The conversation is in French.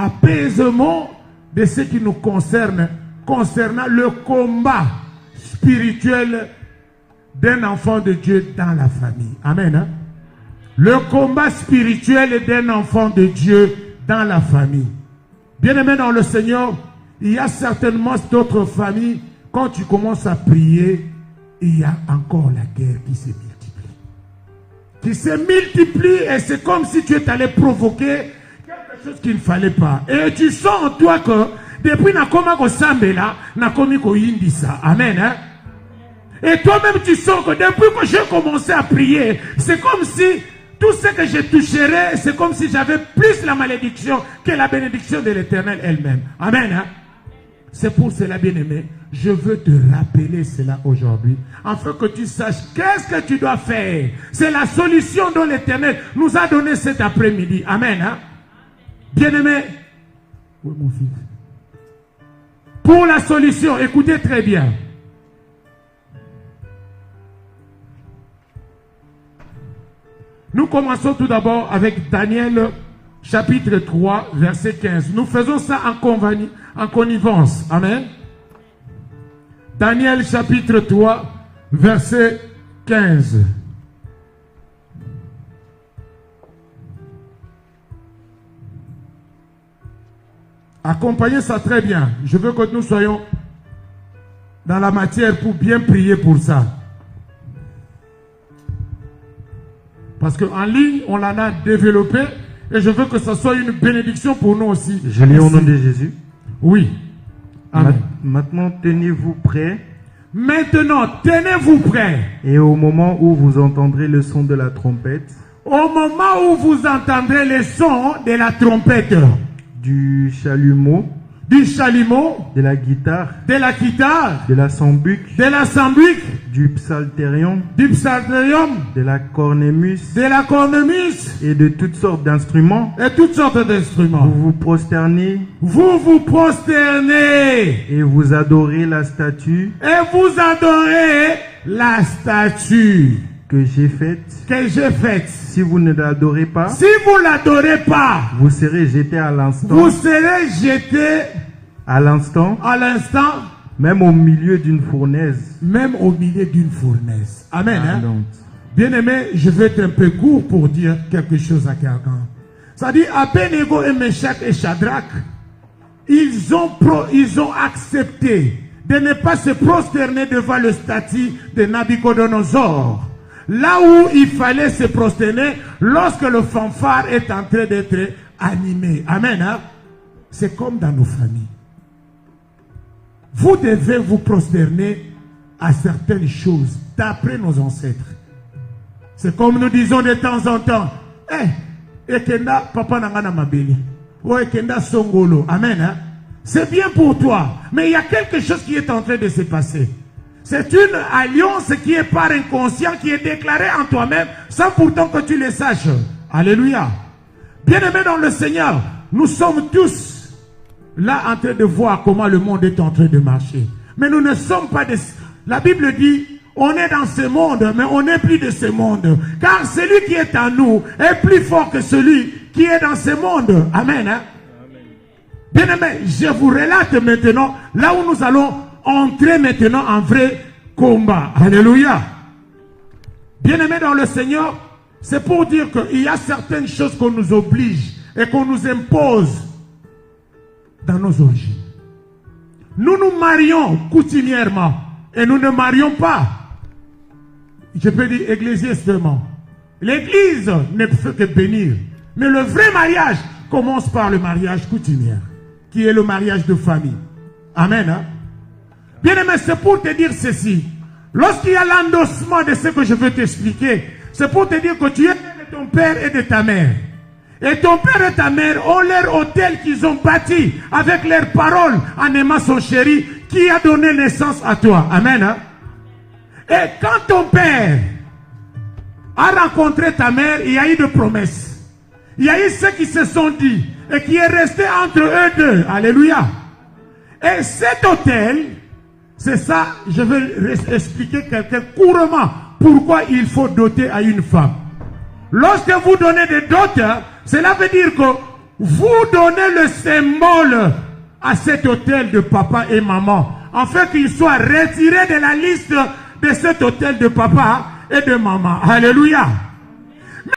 apaisement de ce qui nous concerne, concernant le combat spirituel d'un enfant de Dieu dans la famille. Amen. Hein? Le combat spirituel d'un enfant de Dieu dans la famille. Bien-aimé dans le Seigneur, il y a certainement d'autres familles, quand tu commences à prier, il y a encore la guerre qui se multiplie. Qui se multiplie et c'est comme si tu es allé provoquer quelque chose qu'il ne fallait pas. Et tu sens en toi que depuis Nakoma Kosambela, Nakomi Koyindisa. Amen. Hein? Et toi-même tu sens que depuis que j'ai commencé à prier, c'est comme si tout ce que je toucherais, c'est comme si j'avais plus la malédiction que la bénédiction de l'Éternel elle-même. Amen. Hein? C'est pour cela, bien-aimé, je veux te rappeler cela aujourd'hui, afin que tu saches qu'est-ce que tu dois faire. C'est la solution dont l'Éternel nous a donné cet après-midi. Amen. Hein? Bien-aimé, oui, mon fils. Pour la solution, écoutez très bien. Nous commençons tout d'abord avec Daniel chapitre 3, verset 15. Nous faisons ça en connivence. Amen. Daniel chapitre 3, verset 15. Accompagnez ça très bien. Je veux que nous soyons dans la matière pour bien prier pour ça. Parce qu'en ligne, on l'en a développé et je veux que ce soit une bénédiction pour nous aussi. Je lis au nom de Jésus. Oui. Amen. Maintenant, tenez-vous prêts. Maintenant, tenez-vous prêts. Et au moment où vous entendrez le son de la trompette. Au moment où vous entendrez le son de la trompette. Du chalumeau. Du chalumeau. De la guitare. De la guitare. De la sambuc. De la sambuc. Du psalterium. Du psalterium. De la cornemuse. De la cornemuse. Et de toutes sortes d'instruments. Et toutes sortes d'instruments. Vous vous prosternez. Vous vous prosternez. Et vous adorez la statue. Et vous adorez la statue. Que j'ai faite. Que j'ai faite. Si vous ne l'adorez pas. Si vous ne l'adorez pas. Vous serez jeté à l'instant. Vous serez jeté à l'instant. À l'instant. Même au milieu d'une fournaise. Même au milieu d'une fournaise. Amen. Hein? Bien-aimé, je vais être un peu court pour dire quelque chose à quelqu'un. Ça dit, Abednego et Meshach et Shadrach, ils ont accepté de ne pas se prosterner devant le statut de Nabucodonosor. Là où il fallait se prosterner lorsque le fanfare est en train d'être animé. Amen. Hein? C'est comme dans nos familles. Vous devez vous prosterner à certaines choses d'après nos ancêtres. C'est comme nous disons de temps en temps. Ekenda papa nangana mabeli. Ou ekenda songolo. Amen. Hein? C'est bien pour toi. Mais il y a quelque chose qui est en train de se passer. C'est une alliance qui est par inconscient, qui est déclarée en toi-même, sans pourtant que tu le saches. Alléluia. Bien-aimés dans le Seigneur, nous sommes tous là en train de voir comment le monde est en train de marcher. Mais nous ne sommes pas des... La Bible dit, on est dans ce monde, mais on n'est plus de ce monde. Car celui qui est en nous est plus fort que celui qui est dans ce monde. Amen. Hein? Bien-aimés, je vous relate maintenant, là où nous allons entrer maintenant en vrai combat. Alléluia. Bien-aimés dans le Seigneur, c'est pour dire qu'il y a certaines choses qu'on nous oblige et qu'on nous impose dans nos origines. Nous nous marions coutumièrement et nous ne marions pas. Je peux dire ecclésiastement. L'église ne fait que bénir. Mais le vrai mariage commence par le mariage coutumière, qui est le mariage de famille. Amen. Hein? Bien-aimé, c'est pour te dire ceci. Lorsqu'il y a l'endossement de ce que je veux t'expliquer, c'est pour te dire que tu es de ton père et de ta mère. Et ton père et ta mère ont leur hôtel qu'ils ont bâti avec leurs paroles en aimant son chéri qui a donné naissance à toi. Amen. Hein? Et quand ton père a rencontré ta mère, il y a eu des promesses. Il y a eu ceux qui se sont dit et qui est resté entre eux deux. Alléluia. Et cet hôtel, c'est ça, je vais expliquer quelqu'un couramment pourquoi il faut doter à une femme. Lorsque vous donnez des dots, cela veut dire que vous donnez le symbole à cet hôtel de papa et maman, afin qu'il soit retiré de la liste de cet hôtel de papa et de maman. Alléluia.